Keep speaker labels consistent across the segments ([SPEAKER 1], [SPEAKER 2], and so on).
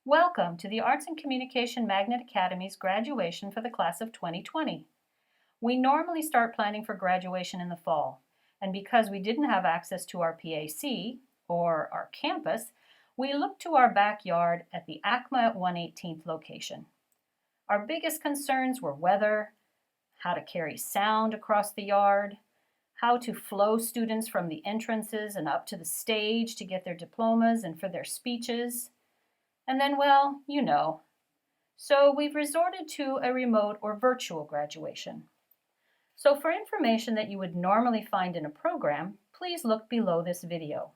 [SPEAKER 1] Welcome to the Arts and Communication Magnet Academy's graduation for the class of 2020. We normally start planning for graduation in the fall, and because we didn't have access to our PAC, or our campus, we looked to our backyard at the ACMA at 118th location. Our biggest concerns were weather, how to carry sound across the yard, how to flow students from the entrances and up to the stage to get their diplomas and for their speeches. And then, well, you know. So we've resorted to a remote or virtual graduation. So for information that you would normally find in a program, please look below this video.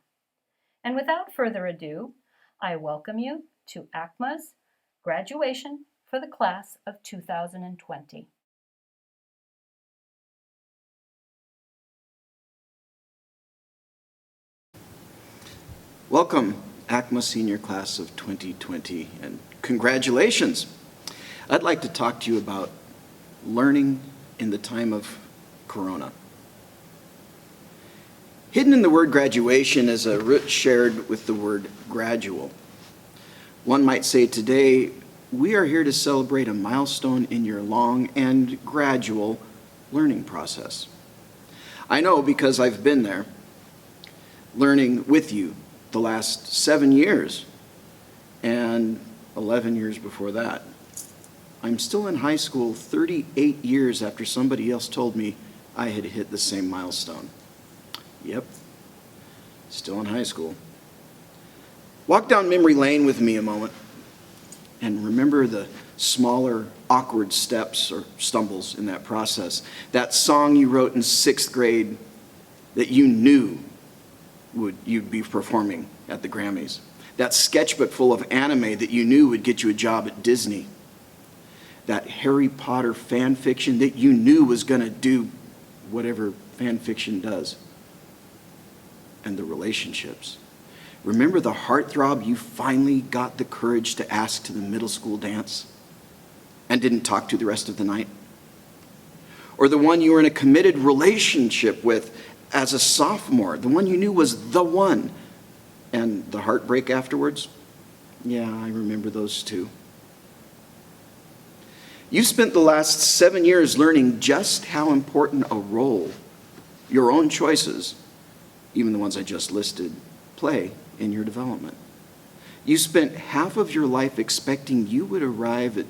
[SPEAKER 1] And without further ado, I welcome you to ACMA's graduation for the class of 2020.
[SPEAKER 2] Welcome, ACMA Senior Class of 2020, and congratulations. I'd like to talk to you about learning in the time of Corona. Hidden in the word graduation is a root shared with the word gradual. One might say today, we are here to celebrate a milestone in your long and gradual learning process. I know because I've been there, learning with you the last 7 years and 11 years before that. I'm still in high school 38 years after somebody else told me I had hit the same milestone. Yep, still in high school. Walk down memory lane with me a moment and remember the smaller, awkward steps or stumbles in that process. That song you wrote in 6th grade that you knew you'd be performing at the Grammys. That sketchbook full of anime that you knew would get you a job at Disney. That Harry Potter fan fiction that you knew was going to do whatever fan fiction does. And the relationships. Remember the heartthrob you finally got the courage to ask to the middle school dance and didn't talk to the rest of the night? Or the one you were in a committed relationship with as a sophomore, the one you knew was the one, and the heartbreak afterwards? Yeah, I remember those too. You spent the last 7 years learning just how important a role your own choices, even the ones I just listed, play in your development. You spent half of your life expecting you would arrive at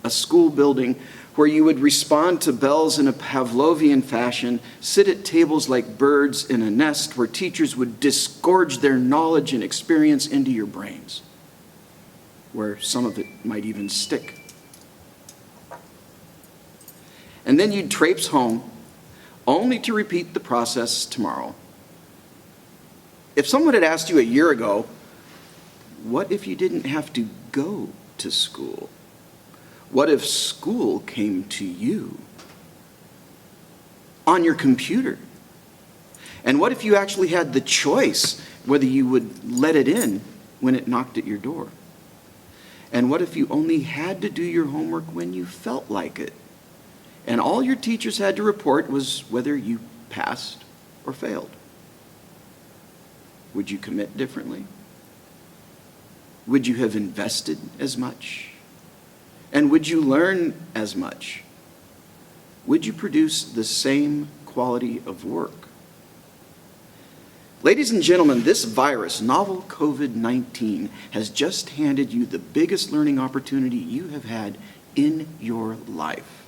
[SPEAKER 2] a school building where you would respond to bells in a Pavlovian fashion, sit at tables like birds in a nest where teachers would disgorge their knowledge and experience into your brains, where some of it might even stick. And then you'd traipse home, only to repeat the process tomorrow. If someone had asked you a year ago, what if you didn't have to go to school? What if school came to you on your computer? And what if you actually had the choice whether you would let it in when it knocked at your door? And what if you only had to do your homework when you felt like it? And all your teachers had to report was whether you passed or failed. Would you commit differently? Would you have invested as much? And would you learn as much? Would you produce the same quality of work? Ladies and gentlemen, this virus, novel COVID-19, has just handed you the biggest learning opportunity you have had in your life.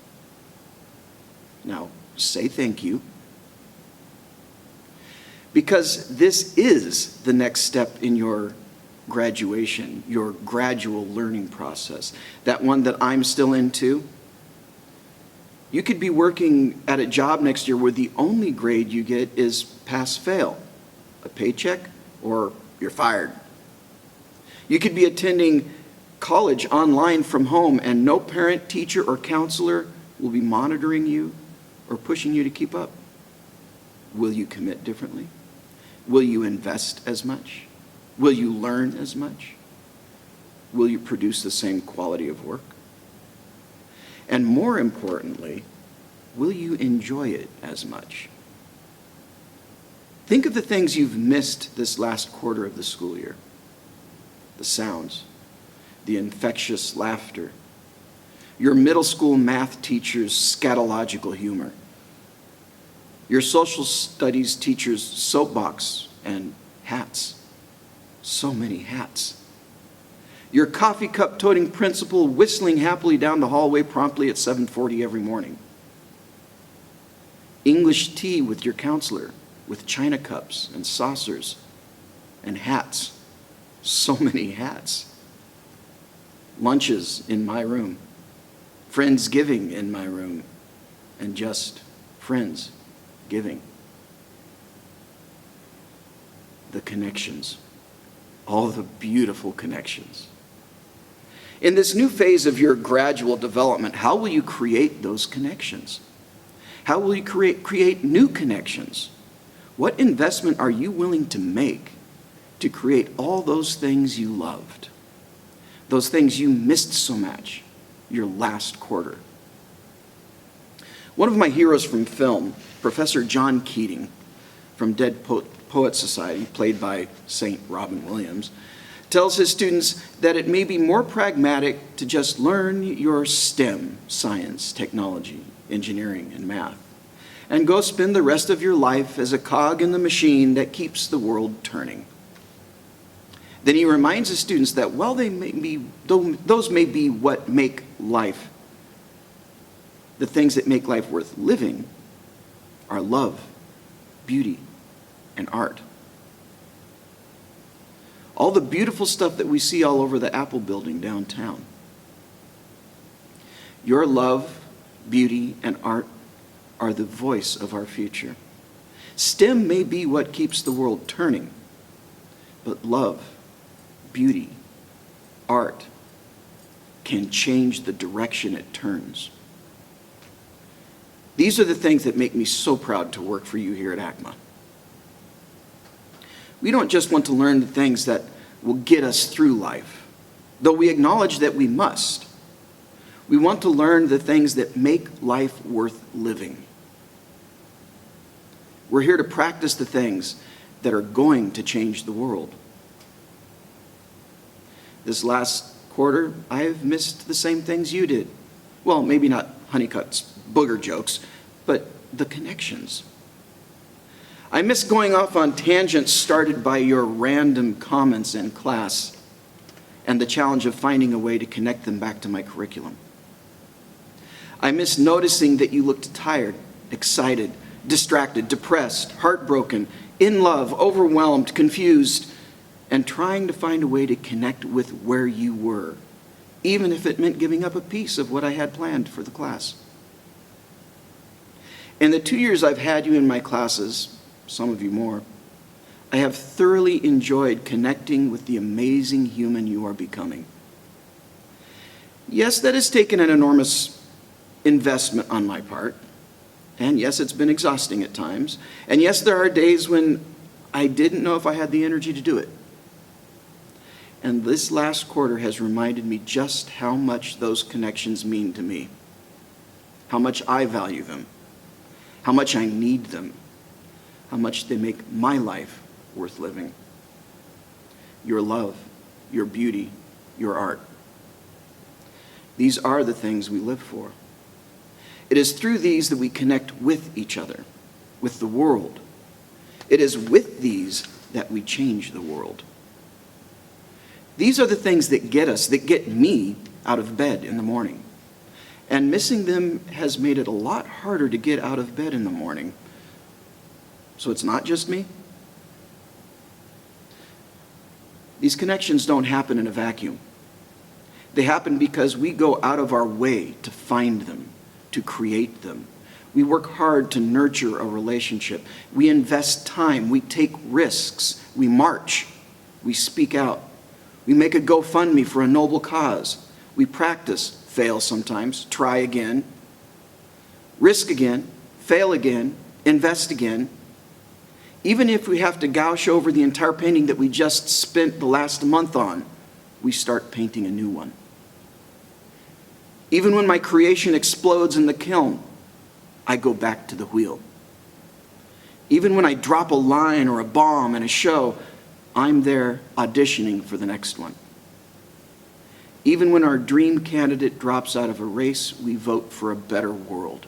[SPEAKER 2] Now, say thank you. Because this is the next step in your graduation, your gradual learning process, that one that I'm still into. You could be working at a job next year where the only grade you get is pass-fail, a paycheck, or you're fired. You could be attending college online from home and no parent, teacher, or counselor will be monitoring you or pushing you to keep up. Will you commit differently? Will you invest as much? Will you learn as much? Will you produce the same quality of work? And more importantly, will you enjoy it as much? Think of the things you've missed this last quarter of the school year. The sounds, the infectious laughter, your middle school math teacher's scatological humor, your social studies teacher's soapbox and hats. So many hats. Your coffee cup toting principal whistling happily down the hallway promptly at 7:40 every morning. English tea with your counselor with china cups and saucers and hats. So many hats. Lunches in my room. Friendsgiving in my room. And just Friendsgiving. The connections. All the beautiful connections. In this new phase of your gradual development, how will you create those connections? How will you create new connections? What investment are you willing to make to create all those things you loved? Those things you missed so much your last quarter. One of my heroes from film, Professor John Keating from Dead Poets Society, played by St. Robin Williams, tells his students that it may be more pragmatic to just learn your STEM, science, technology, engineering, and math, and go spend the rest of your life as a cog in the machine that keeps the world turning. Then he reminds his students that while those may be what make life, the things that make life worth living are love, beauty, and art. All the beautiful stuff that we see all over the Apple building downtown. Your love, beauty, and art are the voice of our future. STEM may be what keeps the world turning, but love, beauty, art can change the direction it turns. These are the things that make me so proud to work for you here at ACMA. We don't just want to learn the things that will get us through life, though we acknowledge that we must. We want to learn the things that make life worth living. We're here to practice the things that are going to change the world. This last quarter, I've missed the same things you did. Well, maybe not Honeycutt's booger jokes, but the connections. I miss going off on tangents started by your random comments in class and the challenge of finding a way to connect them back to my curriculum. I miss noticing that you looked tired, excited, distracted, depressed, heartbroken, in love, overwhelmed, confused, and trying to find a way to connect with where you were, even if it meant giving up a piece of what I had planned for the class. In the 2 years I've had you in my classes, some of you more, I have thoroughly enjoyed connecting with the amazing human you are becoming. Yes, that has taken an enormous investment on my part. And yes, it's been exhausting at times. And yes, there are days when I didn't know if I had the energy to do it. And this last quarter has reminded me just how much those connections mean to me, how much I value them, how much I need them, how much they make my life worth living. Your love, your beauty, your art. These are the things we live for. It is through these that we connect with each other, with the world. It is with these that we change the world. These are the things that get us, that get me out of bed in the morning. And missing them has made it a lot harder to get out of bed in the morning. So it's not just me. These connections don't happen in a vacuum. They happen because we go out of our way to find them, to create them. We work hard to nurture a relationship. We invest time. We take risks. We march. We speak out. We make a GoFundMe for a noble cause. We practice, fail sometimes, try again, risk again, fail again, invest again. Even if we have to gouge over the entire painting that we just spent the last month on, we start painting a new one. Even when my creation explodes in the kiln, I go back to the wheel. Even when I drop a line or a bomb in a show, I'm there auditioning for the next one. Even when our dream candidate drops out of a race, we vote for a better world.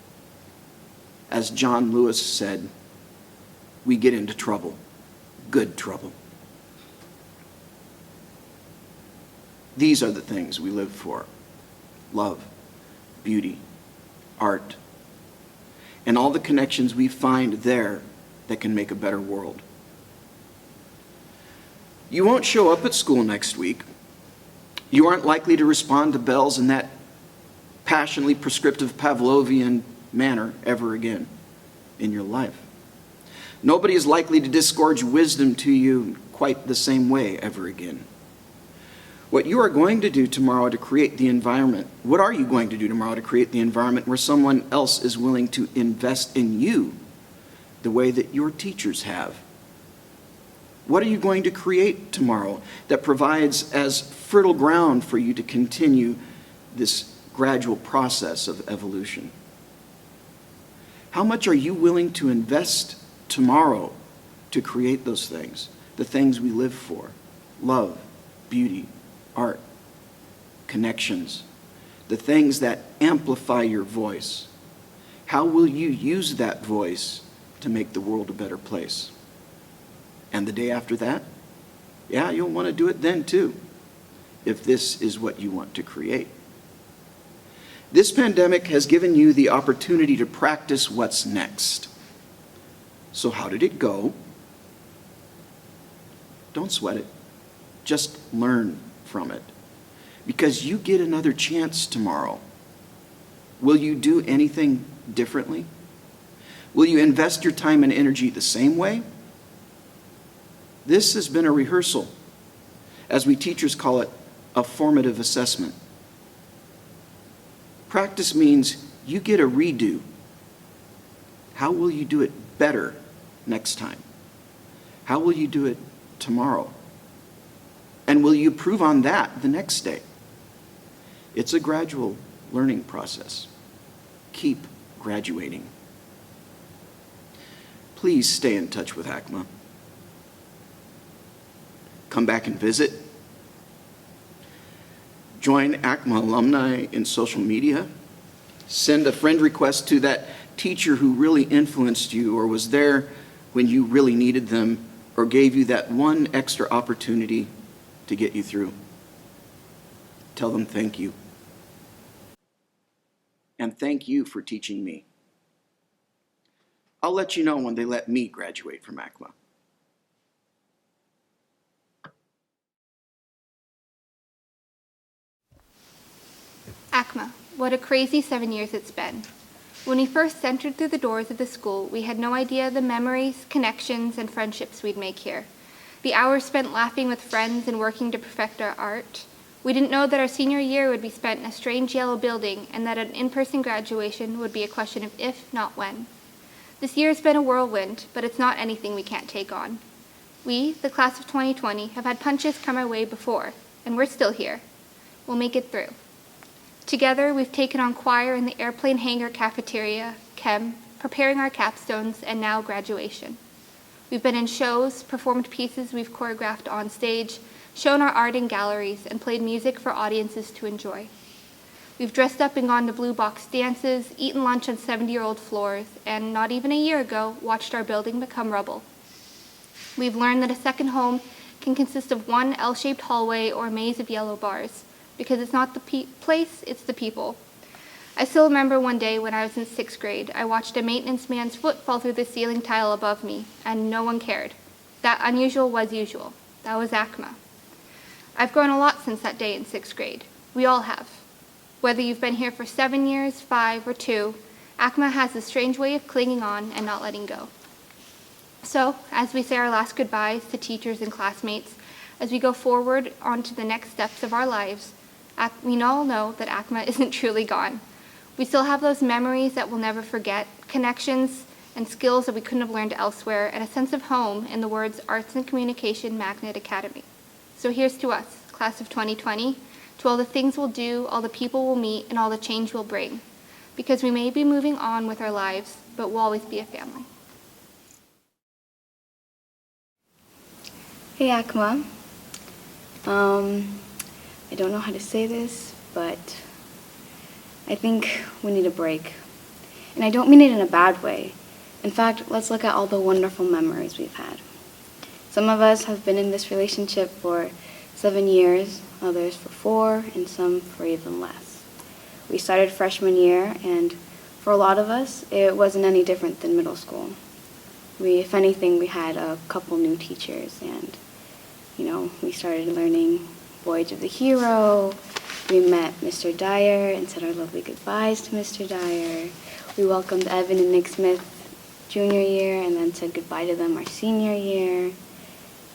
[SPEAKER 2] As John Lewis said, we get into trouble, good trouble. These are the things we live for: love, beauty, art, and all the connections we find there that can make a better world. You won't show up at school next week. You aren't likely to respond to bells in that passionately prescriptive Pavlovian manner ever again in your life. Nobody is likely to disgorge wisdom to you quite the same way ever again. What you are going to do tomorrow to create the environment, what are you going to do tomorrow to create the environment where someone else is willing to invest in you the way that your teachers have? What are you going to create tomorrow that provides as fertile ground for you to continue this gradual process of evolution? How much are you willing to invest tomorrow to create those things, the things we live for: love, beauty, art, connections, the things that amplify your voice? How will you use that voice to make the world a better place? And the day after that, yeah, you'll want to do it then too, if this is what you want to create. This pandemic has given you the opportunity to practice what's next. So how did it go? Don't sweat it. Just learn from it. Because you get another chance tomorrow. Will you do anything differently? Will you invest your time and energy the same way? This has been a rehearsal, as we teachers call it, a formative assessment. Practice means you get a redo. How will you do it better next time? How will you do it tomorrow? And will you improve on that the next day? It's a gradual learning process. Keep graduating. Please stay in touch with ACMA. Come back and visit. Join ACMA alumni in social media. Send a friend request to that teacher who really influenced you or was there when you really needed them or gave you that one extra opportunity to get you through. Tell them thank you. And thank you for teaching me. I'll let you know when they let me graduate from ACMA.
[SPEAKER 3] ACMA, what a crazy 7 years it's been. When we first entered through the doors of the school, we had no idea the memories, connections, and friendships we'd make here. The hours spent laughing with friends and working to perfect our art. We didn't know that our senior year would be spent in a strange yellow building and that an in-person graduation would be a question of if, not when. This year has been a whirlwind, but it's not anything we can't take on. We, the class of 2020, have had punches come our way before, and we're still here. We'll make it through. Together, we've taken on choir in the airplane hangar cafeteria, chem, preparing our capstones, and now graduation. We've been in shows, performed pieces we've choreographed on stage, shown our art in galleries, and played music for audiences to enjoy. We've dressed up and gone to blue box dances, eaten lunch on 70-year-old floors, and not even a year ago, watched our building become rubble. We've learned that a second home can consist of one L-shaped hallway or maze of yellow bars, because it's not the place, it's the people. I still remember one day when I was in 6th grade, I watched a maintenance man's foot fall through the ceiling tile above me, and no one cared. That unusual was usual. That was ACMA. I've grown a lot since that day in 6th grade. We all have. Whether you've been here for 7 years, 5, or 2, ACMA has this strange way of clinging on and not letting go. So, as we say our last goodbyes to teachers and classmates, as we go forward onto the next steps of our lives, we all know that ACMA isn't truly gone. We still have those memories that we'll never forget, connections and skills that we couldn't have learned elsewhere, and a sense of home in the words Arts and Communication Magnet Academy. So here's to us, class of 2020, to all the things we'll do, all the people we'll meet, and all the change we'll bring. Because we may be moving on with our lives, but we'll always be a family.
[SPEAKER 4] Hey ACMA. I don't know how to say this, but I think we need a break. And I don't mean it in a bad way. In fact, let's look at all the wonderful memories we've had. Some of us have been in this relationship for 7 years, others for 4, and some for even less. We started freshman year, and for a lot of us, it wasn't any different than middle school. If anything, we had a couple new teachers, and, we started learning Voyage of the Hero. We met Mr. Dyer and said our lovely goodbyes to Mr. Dyer. We welcomed Evan and Nick Smith junior year and then said goodbye to them our senior year.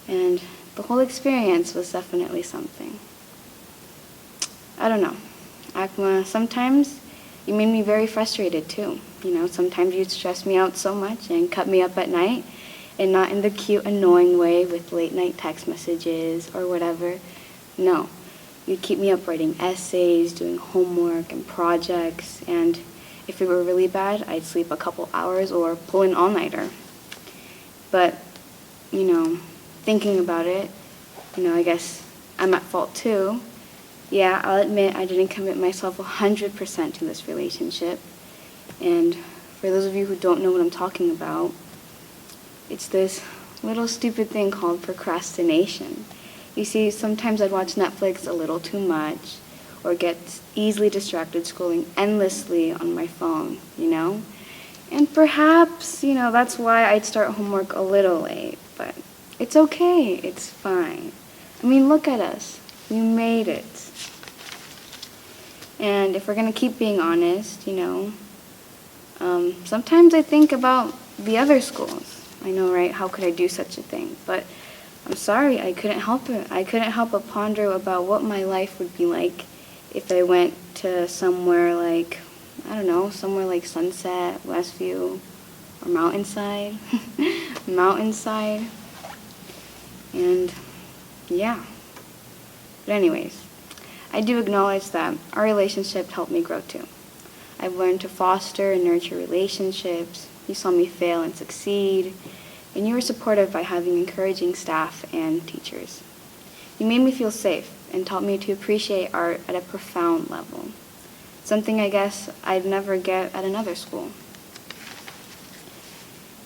[SPEAKER 4] And the whole experience was definitely something. I don't know. ACMA, sometimes you made me very frustrated too. Sometimes you'd stress me out so much and cut me up at night, and not in the cute, annoying way with late night text messages or whatever. No, you'd keep me up writing essays, doing homework and projects, and if it were really bad, I'd sleep a couple hours or pull an all-nighter. But, thinking about it, I guess I'm at fault too. Yeah, I'll admit I didn't commit myself 100% to this relationship. And for those of you who don't know what I'm talking about, it's this little stupid thing called procrastination. You see, sometimes I'd watch Netflix a little too much, or get easily distracted scrolling endlessly on my phone, And perhaps, that's why I'd start homework a little late, but it's okay, it's fine. Look at us. We made it. And if we're going to keep being honest, sometimes I think about the other schools. I know, right? How could I do such a thing? But I'm sorry, I couldn't help it. I couldn't help but ponder about what my life would be like if I went to somewhere like, somewhere like Sunset, Westview, or Mountainside. Mountainside. And yeah. But anyways, I do acknowledge that our relationship helped me grow too. I've learned to foster and nurture relationships. You saw me fail and succeed, and you were supportive by having encouraging staff and teachers. You made me feel safe and taught me to appreciate art at a profound level, something I guess I'd never get at another school.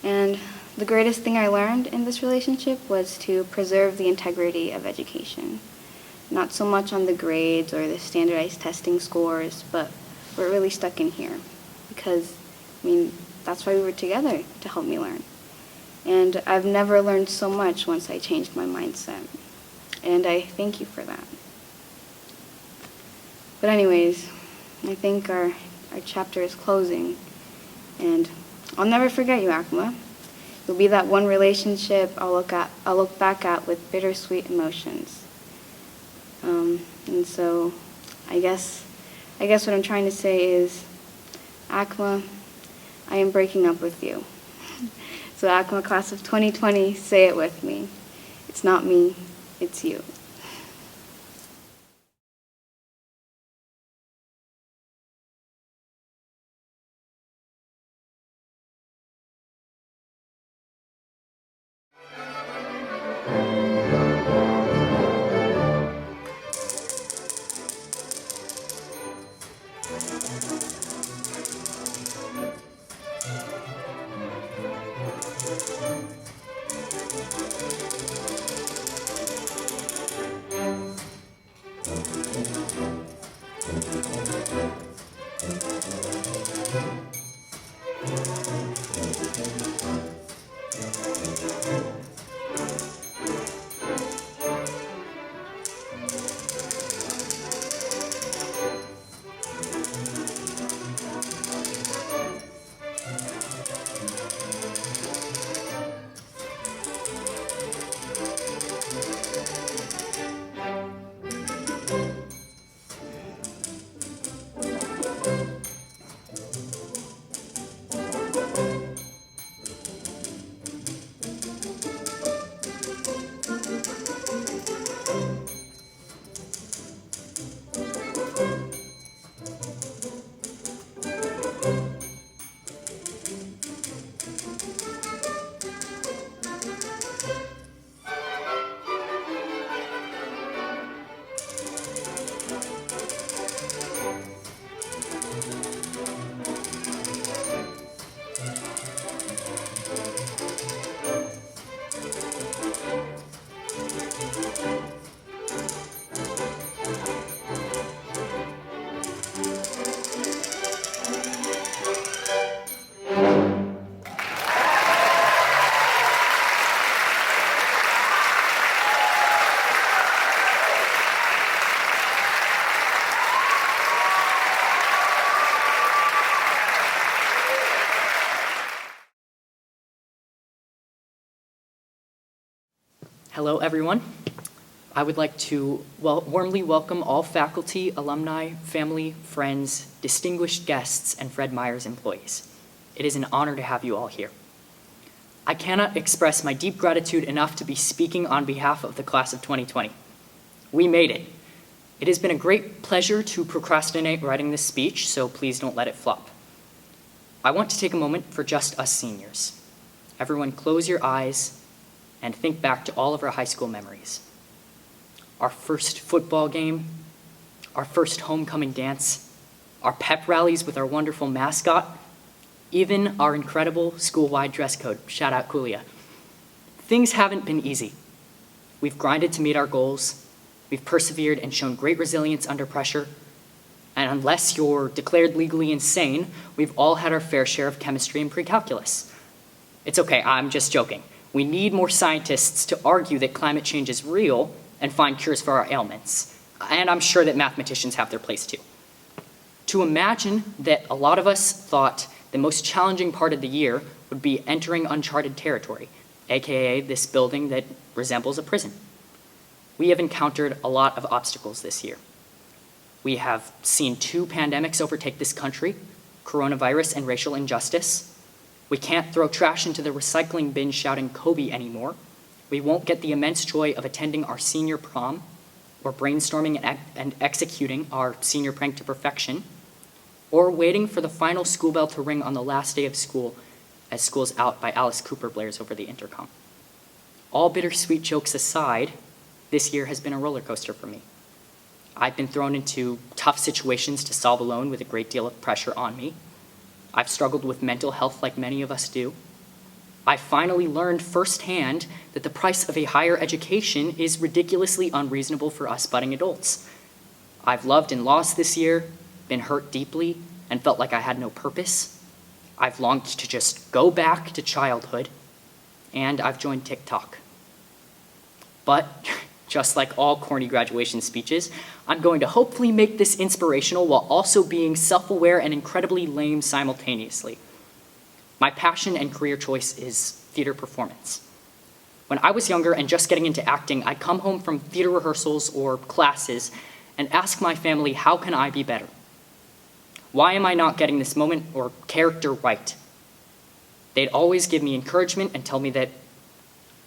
[SPEAKER 4] And the greatest thing I learned in this relationship was to preserve the integrity of education. Not so much on the grades or the standardized testing scores, but we're really stuck in here because, that's why we were together, to help me learn. And I've never learned so much once I changed my mindset. And I thank you for that. But anyways, I think our chapter is closing. And I'll never forget you, ACMA. You'll be that one relationship I'll look back at with bittersweet emotions. And so I guess what I'm trying to say is, ACMA, I am breaking up with you. So ACMA class of 2020, say it with me. It's not me, it's you.
[SPEAKER 5] Hello, everyone. I would like to warmly welcome all faculty, alumni, family, friends, distinguished guests, and Fred Meyer's employees. It is an honor to have you all here. I cannot express my deep gratitude enough to be speaking on behalf of the class of 2020. We made it. It has been a great pleasure to procrastinate writing this speech, so please don't let it flop. I want to take a moment for just us seniors. Everyone close your eyes and think back to all of our high school memories. Our first football game, our first homecoming dance, our pep rallies with our wonderful mascot, even our incredible school-wide dress code. Shout out Kuli'a. Things haven't been easy. We've grinded to meet our goals, we've persevered and shown great resilience under pressure, and unless you're declared legally insane, we've all had our fair share of chemistry and pre-calculus. It's okay, I'm just joking. We need more scientists to argue that climate change is real and find cures for our ailments. And I'm sure that mathematicians have their place too. To imagine that a lot of us thought the most challenging part of the year would be entering uncharted territory, aka this building that resembles a prison. We have encountered a lot of obstacles this year. We have seen 2 pandemics overtake this country, coronavirus and racial injustice. We can't throw trash into the recycling bin shouting Kobe anymore. We won't get the immense joy of attending our senior prom or brainstorming and executing our senior prank to perfection, or waiting for the final school bell to ring on the last day of school as School's Out by Alice Cooper blares over the intercom. All bittersweet jokes aside, this year has been a roller coaster for me. I've been thrown into tough situations to solve alone with a great deal of pressure on me. I've struggled with mental health like many of us do. I finally learned firsthand that the price of a higher education is ridiculously unreasonable for us budding adults. I've loved and lost this year, been hurt deeply, and felt like I had no purpose. I've longed to just go back to childhood, and I've joined TikTok. But just like all corny graduation speeches, I'm going to hopefully make this inspirational while also being self-aware and incredibly lame simultaneously. My passion and career choice is theater performance. When I was younger and just getting into acting, I'd come home from theater rehearsals or classes and ask my family, how can I be better? Why am I not getting this moment or character right? They'd always give me encouragement and tell me that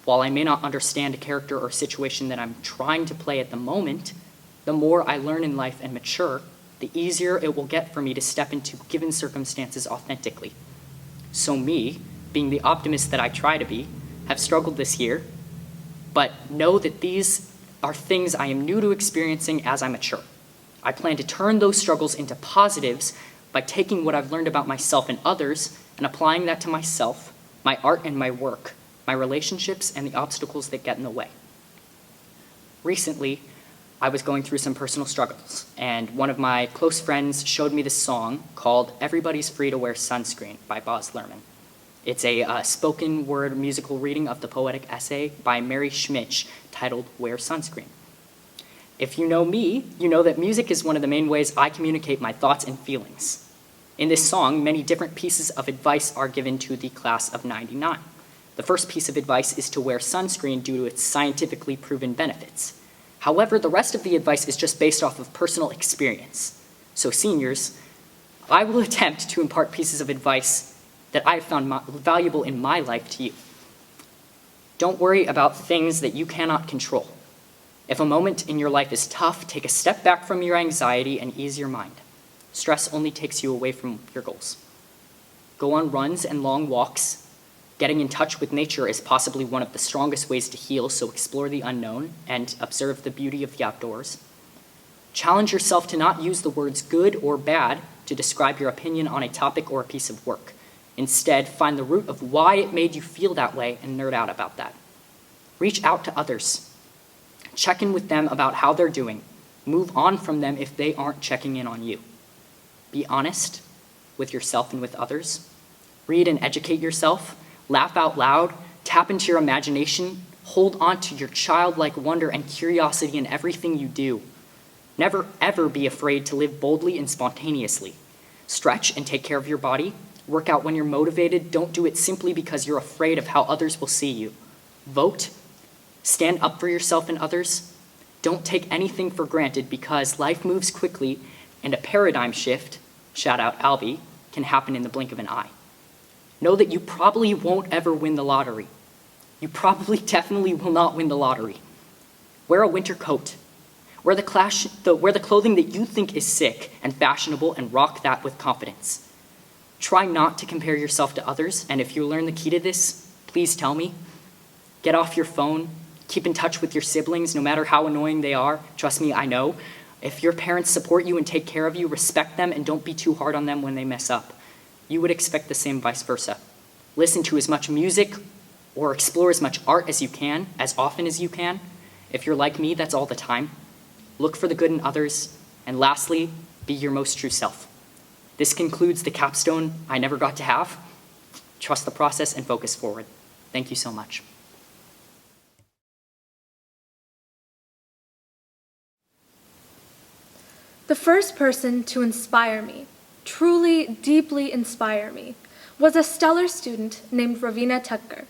[SPEAKER 5] while I may not understand a character or situation that I'm trying to play at the moment, the more I learn in life and mature, the easier it will get for me to step into given circumstances authentically. So me, being the optimist that I try to be, have struggled this year, but know that these are things I am new to experiencing as I mature. I plan to turn those struggles into positives by taking what I've learned about myself and others and applying that to myself, my art and my work, my relationships, and the obstacles that get in the way. Recently, I was going through some personal struggles, and one of my close friends showed me this song called Everybody's Free to Wear Sunscreen by Boz Lerman. It's a spoken word musical reading of the poetic essay by Mary Schmitz titled Wear Sunscreen. If you know me, you know that music is one of the main ways I communicate my thoughts and feelings. In this song, many different pieces of advice are given to the class of '99. The first piece of advice is to wear sunscreen due to its scientifically proven benefits. However, the rest of the advice is just based off of personal experience. So seniors, I will attempt to impart pieces of advice that I have found valuable in my life to you. Don't worry about things that you cannot control. If a moment in your life is tough, take a step back from your anxiety and ease your mind. Stress only takes you away from your goals. Go on runs and long walks. Getting in touch with nature is possibly one of the strongest ways to heal, so explore the unknown and observe the beauty of the outdoors. Challenge yourself to not use the words good or bad to describe your opinion on a topic or a piece of work. Instead, find the root of why it made you feel that way and nerd out about that. Reach out to others. Check in with them about how they're doing. Move on from them if they aren't checking in on you. Be honest with yourself and with others. Read and educate yourself. Laugh out loud, tap into your imagination, hold on to your childlike wonder and curiosity in everything you do. Never ever be afraid to live boldly and spontaneously. Stretch and take care of your body. Work out when you're motivated. Don't do it simply because you're afraid of how others will see you. Vote. Stand up for yourself and others. Don't take anything for granted because life moves quickly and a paradigm shift, shout out Albie, can happen in the blink of an eye. Know that you probably won't ever win the lottery. You probably definitely will not win the lottery. Wear a winter coat. Wear the clothing that you think is sick and fashionable and rock that with confidence. Try not to compare yourself to others, and if you learn the key to this, please tell me. Get off your phone. Keep in touch with your siblings, no matter how annoying they are. Trust me, I know. If your parents support you and take care of you, respect them and don't be too hard on them when they mess up. You would expect the same vice versa. Listen to as much music or explore as much art as you can, as often as you can. If you're like me, that's all the time. Look for the good in others. And lastly, be your most true self. This concludes the capstone I never got to have. Trust the process and focus forward. Thank you so much.
[SPEAKER 6] The first person to inspire me, truly, deeply inspire me, was a stellar student named Ravina Tucker.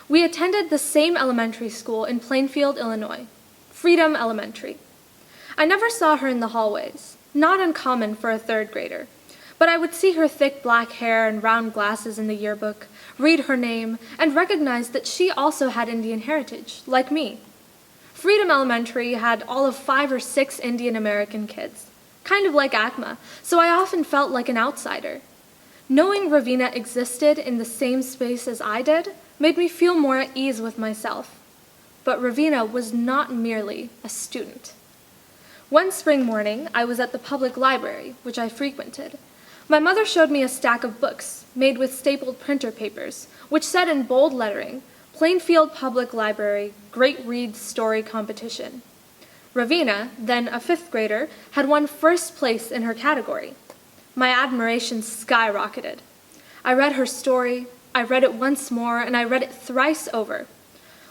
[SPEAKER 6] We attended the same elementary school in Plainfield, Illinois, Freedom Elementary. I never saw her in the hallways, not uncommon for a third grader, but I would see her thick black hair and round glasses in the yearbook, read her name, and recognize that she also had Indian heritage, like me. Freedom Elementary had all of 5 or 6 Indian American kids, kind of like ACMA, so I often felt like an outsider. Knowing Ravina existed in the same space as I did made me feel more at ease with myself. But Ravina was not merely a student. One spring morning, I was at the public library, which I frequented. My mother showed me a stack of books made with stapled printer papers, which said in bold lettering, Plainfield Public Library Great Read Story Competition. Ravina, then a 5th grader, had won first place in her category. My admiration skyrocketed. I read her story, I read it once more, and I read it thrice over.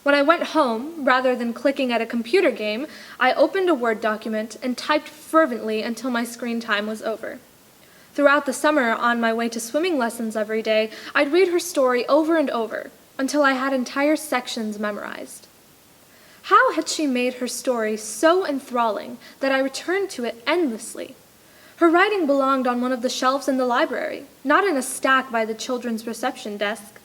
[SPEAKER 6] When I went home, rather than clicking at a computer game, I opened a Word document and typed fervently until my screen time was over. Throughout the summer, on my way to swimming lessons every day, I'd read her story over and over, until I had entire sections memorized. How had she made her story so enthralling that I returned to it endlessly? Her writing belonged on one of the shelves in the library, not in a stack by the children's reception desk.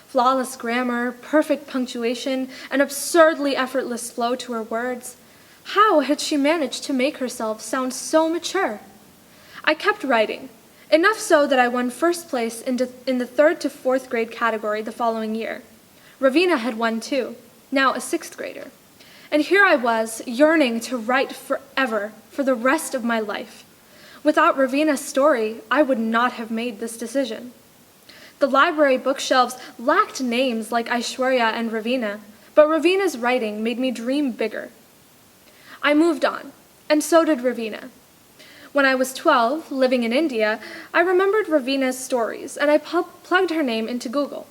[SPEAKER 6] Flawless grammar, perfect punctuation, an absurdly effortless flow to her words. How had she managed to make herself sound so mature? I kept writing, enough so that I won first place in the 3rd to 4th grade category the following year. Ravina had won too, now a 6th grader. And here I was, yearning to write forever, for the rest of my life. Without Ravina's story, I would not have made this decision. The library bookshelves lacked names like Aishwarya and Ravina, but Ravina's writing made me dream bigger. I moved on, and so did Ravina. When I was 12, living in India, I remembered Ravina's stories, and I plugged her name into Google.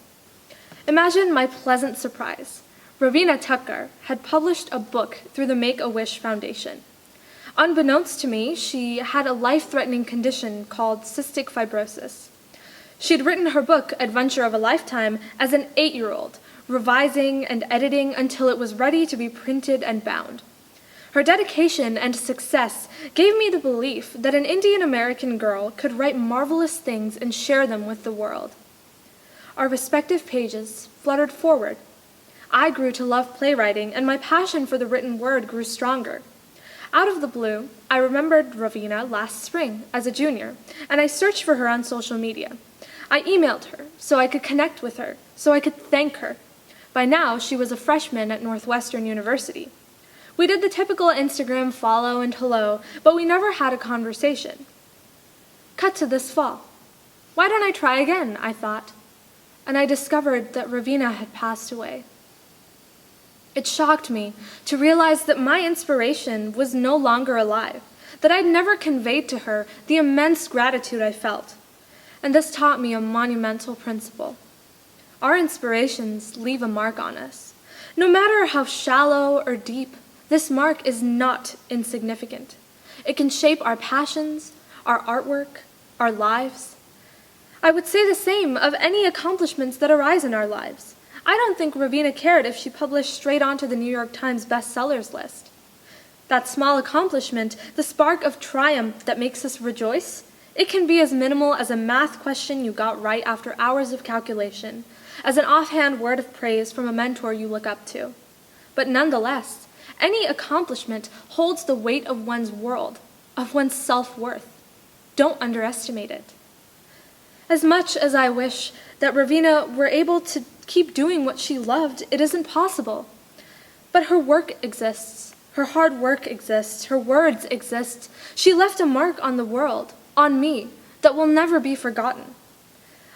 [SPEAKER 6] Imagine my pleasant surprise. Ravina Tucker had published a book through the Make-A-Wish Foundation. Unbeknownst to me, she had a life-threatening condition called cystic fibrosis. She'd written her book, Adventure of a Lifetime, as an 8-year-old, revising and editing until it was ready to be printed and bound. Her dedication and success gave me the belief that an Indian American girl could write marvelous things and share them with the world. Our respective pages fluttered forward. I grew to love playwriting, and my passion for the written word grew stronger. Out of the blue, I remembered Ravina last spring as a junior, and I searched for her on social media. I emailed her so I could connect with her, so I could thank her. By now, she was a freshman at Northwestern University. We did the typical Instagram follow and hello, but we never had a conversation. Cut to this fall. Why don't I try again, I thought. And I discovered that Ravina had passed away. It shocked me to realize that my inspiration was no longer alive, that I'd never conveyed to her the immense gratitude I felt. And this taught me a monumental principle. Our inspirations leave a mark on us. No matter how shallow or deep, this mark is not insignificant. It can shape our passions, our artwork, our lives. I would say the same of any accomplishments that arise in our lives. I don't think Ravina cared if she published straight onto the New York Times bestsellers list. That small accomplishment, the spark of triumph that makes us rejoice, it can be as minimal as a math question you got right after hours of calculation, as an offhand word of praise from a mentor you look up to. But nonetheless, any accomplishment holds the weight of one's world, of one's self-worth. Don't underestimate it. As much as I wish that Ravina were able to keep doing what she loved, it isn't possible. But her work exists. Her hard work exists. Her words exist. She left a mark on the world, on me, that will never be forgotten.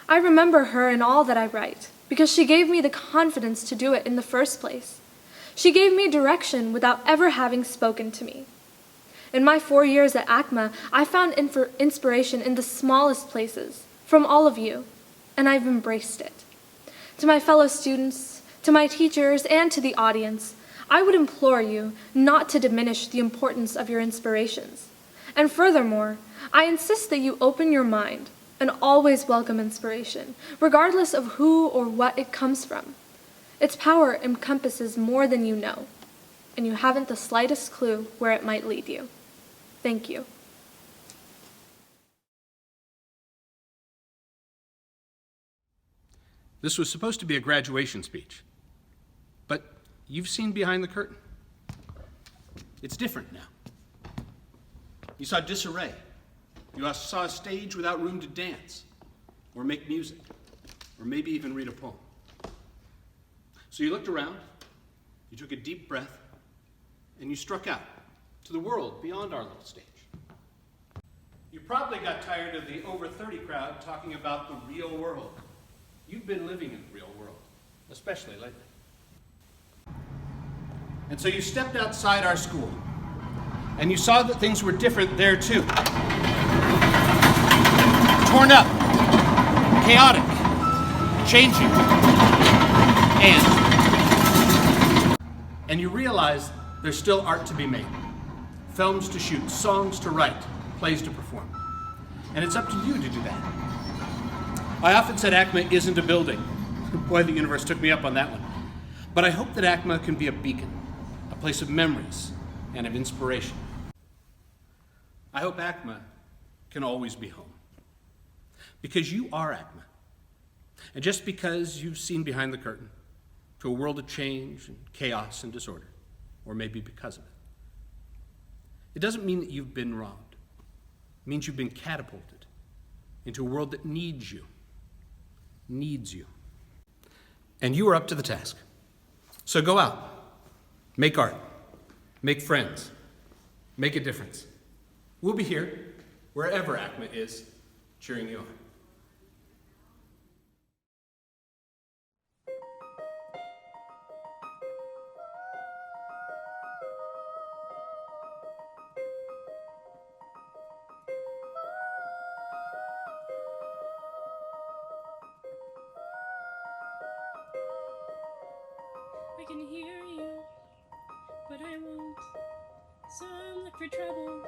[SPEAKER 6] I remember her in all that I write, because she gave me the confidence to do it in the first place. She gave me direction without ever having spoken to me. In my 4 years at ACMA, I found inspiration in the smallest places, from all of you, and I've embraced it. To my fellow students, to my teachers, and to the audience, I would implore you not to diminish the importance of your inspirations. And furthermore, I insist that you open your mind and always welcome inspiration, regardless of who or what it comes from. Its power encompasses more than you know, and you haven't the slightest clue where it might lead you. Thank you.
[SPEAKER 7] This was supposed to be a graduation speech, but you've seen behind the curtain. It's different now. You saw disarray. You saw a stage without room to dance, or make music, or maybe even read a poem. So you looked around, you took a deep breath, and you struck out to the world beyond our little stage. You probably got tired of the over 30 crowd talking about the real world. You've been living in the real world, especially lately. And so you stepped outside our school, and you saw that things were different there too. Torn up, chaotic, changing, and you realize there's still art to be made. Films to shoot, songs to write, plays to perform. And it's up to you to do that. I often said ACMA isn't a building. Boy, the universe took me up on that one. But I hope that ACMA can be a beacon, a place of memories and of inspiration. I hope ACMA can always be home. Because you are ACMA. And just because you've seen behind the curtain to a world of change and chaos and disorder, or maybe because of it, it doesn't mean that you've been wronged. It means you've been catapulted into a world that needs you. And you are up to the task. So go out, make art, make friends, make a difference. We'll be here, wherever ACMA is, cheering you on.
[SPEAKER 8] I can hear you, but I won't. Some look for trouble,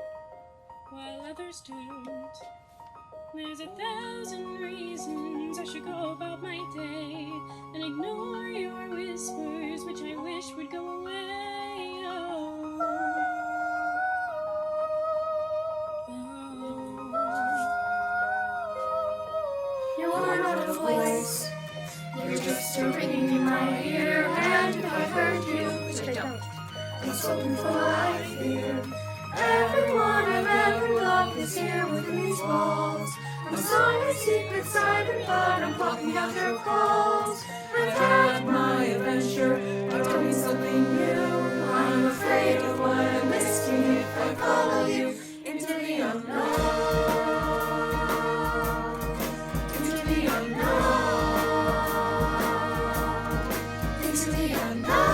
[SPEAKER 8] while others don't. There's 1,000 reasons I should go about my day and ignore your whispers, which I wish would go away.
[SPEAKER 9] You're not a voice, you're just a ringing in my ear, and if I heard you, which I don't, I'm something for life here. Everyone I've ever loved is here within these walls. I'm sorry, secret silent, but I'm blocking out their calls. I've had my adventure, but tell me something new. I'm afraid of what I'm missing if I follow you into the unknown. Into the unknown. Into the unknown.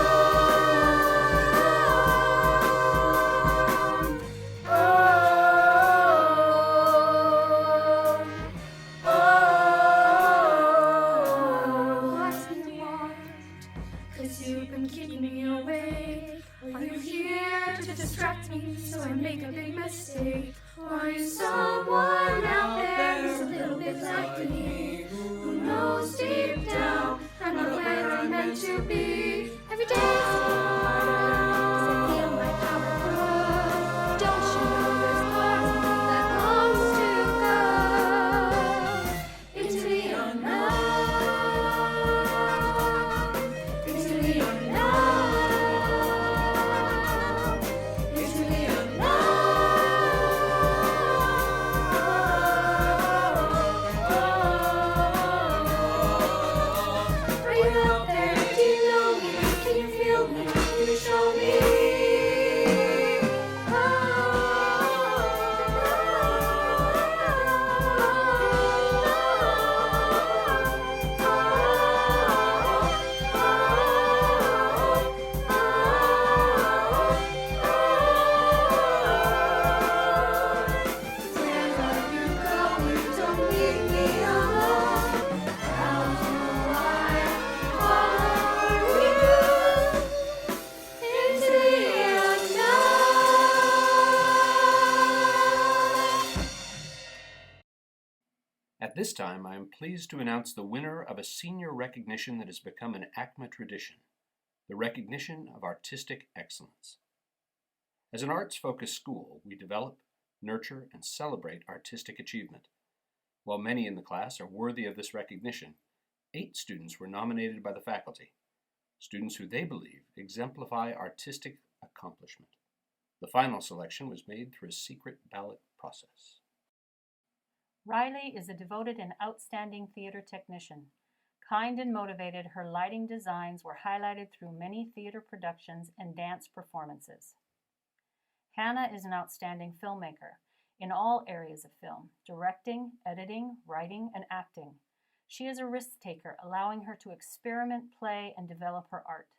[SPEAKER 9] You've been keeping me awake. Are you here to distract me so I make a big mistake? Or are you someone out there who's a little bit like me, who knows deep down I'm not where I'm meant to be. Every day is harder, 'cause I feel my power grow. Don't you know there's part of me that longs to go into the unknown, into the unknown, into the unknown. Are you out there? Do you know me? Can you feel me? Can you show me? Wherever you're going, don't leave me alone. I'll do what follow you into the unknown.
[SPEAKER 7] At this time, I am pleased to announce the winner of a senior recognition that has become an ACMA tradition, the recognition of artistic excellence. As an arts-focused school, we develop, nurture, and celebrate artistic achievement. While many in the class are worthy of this recognition, 8 students were nominated by the faculty, students who they believe exemplify artistic accomplishment. The final selection was made through a secret ballot process.
[SPEAKER 1] Riley is a devoted and outstanding theater technician. Kind and motivated, her lighting designs were highlighted through many theater productions and dance performances. Hannah is an outstanding filmmaker in all areas of film, directing, editing, writing, and acting. She is a risk taker, allowing her to experiment, play, and develop her art.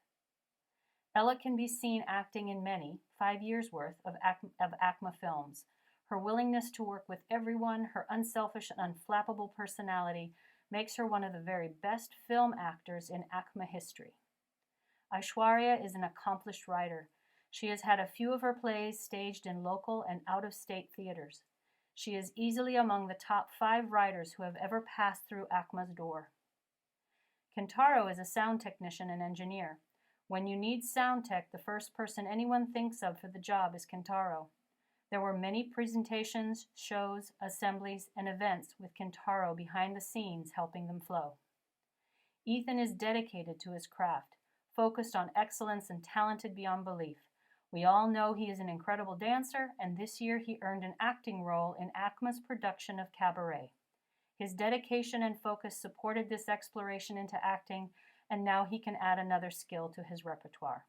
[SPEAKER 1] Ella can be seen acting in many, 5 years' worth, of ACMA films. Her willingness to work with everyone, her unselfish and unflappable personality makes her one of the very best film actors in ACMA history. Aishwarya is an accomplished writer. She has had a few of her plays staged in local and out-of-state theaters. She is easily among the top 5 writers who have ever passed through ACMA's door. Kentaro is a sound technician and engineer. When you need sound tech, the first person anyone thinks of for the job is Kentaro. There were many presentations, shows, assemblies, and events with Kentaro behind the scenes helping them flow. Ethan is dedicated to his craft, focused on excellence and talented beyond belief. We all know he is an incredible dancer, and this year he earned an acting role in ACMA's production of Cabaret. His dedication and focus supported this exploration into acting, and now he can add another skill to his repertoire.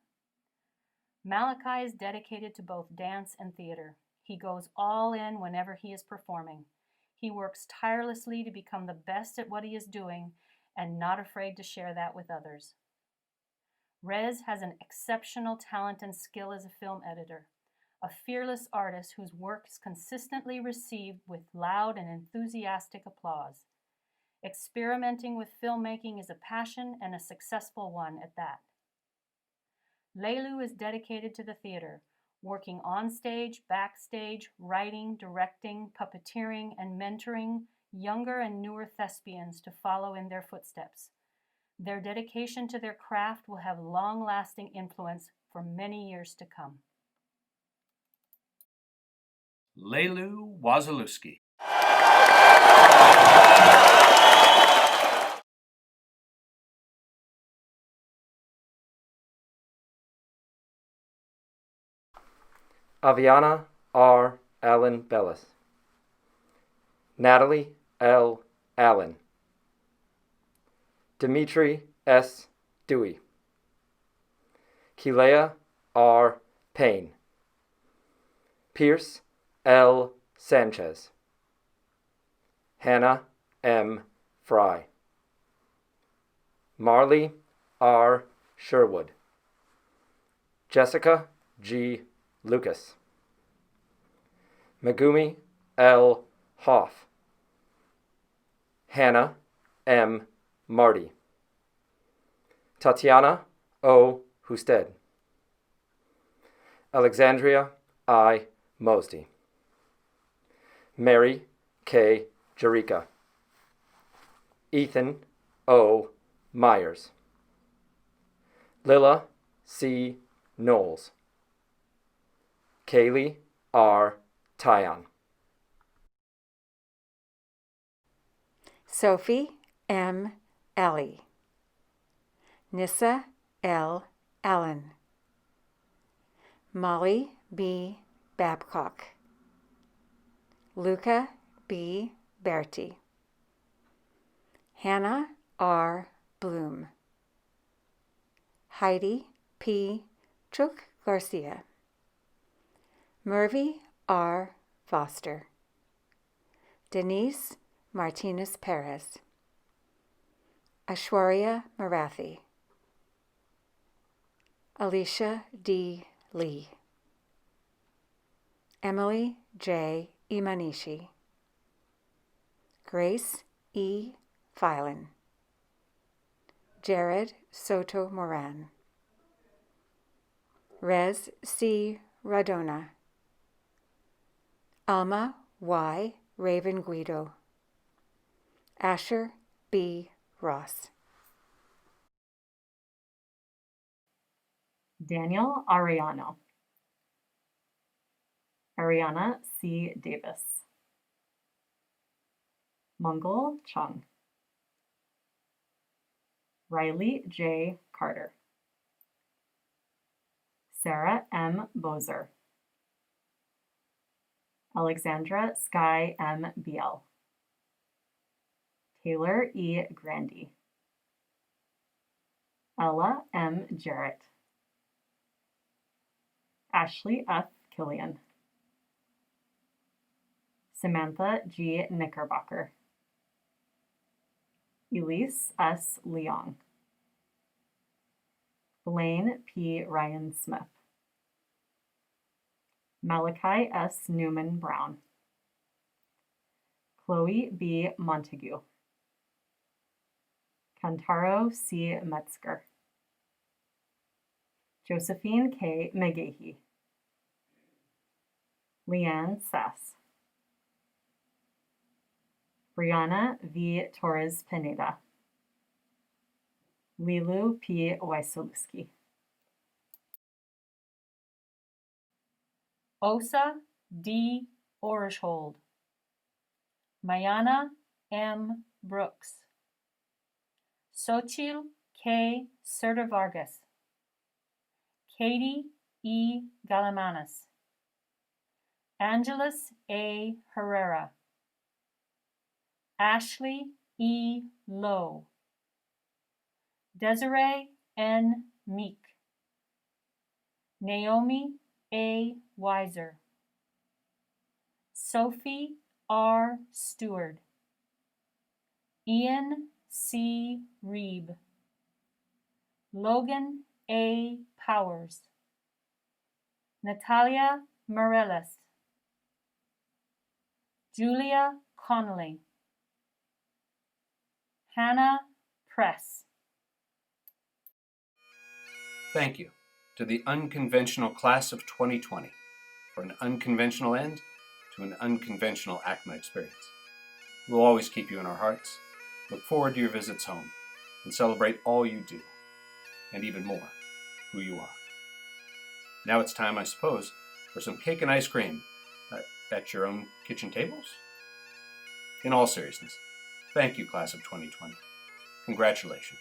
[SPEAKER 1] Malachi is dedicated to both dance and theater. He goes all in whenever he is performing. He works tirelessly to become the best at what he is doing and not afraid to share that with others. Rez has an exceptional talent and skill as a film editor, a fearless artist whose work is consistently received with loud and enthusiastic applause. Experimenting with filmmaking is a passion and a successful one at that. Leilu is dedicated to the theater, working on stage, backstage, writing, directing, puppeteering, and mentoring younger and newer thespians to follow in their footsteps. Their dedication to their craft will have long-lasting influence for many years to come.
[SPEAKER 7] Leilu Wazalewski.
[SPEAKER 10] Aviana R. Allen Bellis. Natalie L. Allen. Dimitri S. Dewey. Kuli'a R. Payne. Pierce L. Sanchez. Hannah M. Fry. Marley R. Sherwood. Jessica G. Lucas. Megumi L. Hoff. Hannah M. Marty. Tatiana O. Husted. Alexandria I. Mosdy. Mary K. Jerica. Ethan O. Myers. Lila C. Knowles. Kaylee R. Tyon.
[SPEAKER 11] Sophie M. Ellie. Nissa L. Allen. Molly B. Babcock. Luca B. Berti. Hannah R. Bloom. Heidi P. Chuk Garcia. Murphy R. Foster. Denise Martinez Perez. Ashwarya Marathi. Alicia D. Lee. Emily J. Imanishi. Grace E. Filan. Jared Soto Moran. Rez C. Radona. Alma Y. Raven Guido. Asher B. Ross.
[SPEAKER 1] Daniel Ariano. Ariana C. Davis. Mongol Chung. Riley J. Carter. Sarah M. Bozer. Alexandra Sky M. Biel. Taylor E. Grandy. Ella M. Jarrett. Ashley F. Killian. Samantha G. Knickerbocker. Elise S. Leong. Blaine P. Ryan Smith. Malachi S. Newman Brown. Chloe B. Montague. Kantaro C. Metzger. Josephine K. McGahee. Leanne Sass. Brianna V. Torres Pineda. Lilu P. Wysoluski. Osa D. Orishold. Mayana M. Brooks. Xochitl K. Serta Vargas. Katie E. Galamanis. Angeles A. Herrera. Ashley E. Lowe. Desiree N. Meek. Naomi A. Weiser. Sophie R. Stewart. Ian C. Reeb. Logan A. Powers. Natalia Morales. Julia Connolly. Hannah Press.
[SPEAKER 7] Thank you to the unconventional class of 2020 for an unconventional end to an unconventional ACMA experience. We'll always keep you in our hearts, look forward to your visits home, and celebrate all you do, and even more, who you are. Now it's time, I suppose, for some cake and ice cream at your own kitchen tables? In all seriousness, thank you, class of 2020. Congratulations.